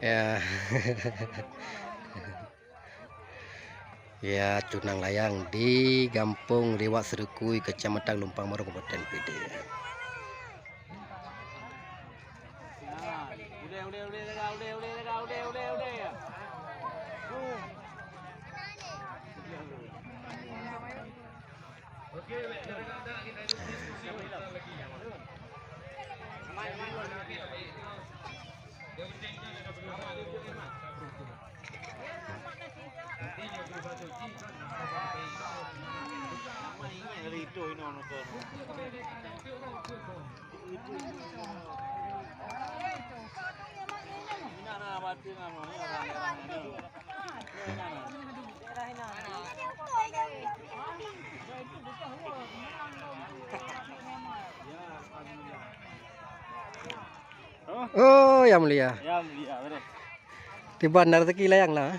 Ya. Ya, Cunang Layang di Kampung Liwak Serukui, Kecamatan Lumpang Moro, Kabupaten PD. Oh, ya mulia. Ya mulia, beres. Di bandar teki layang lah.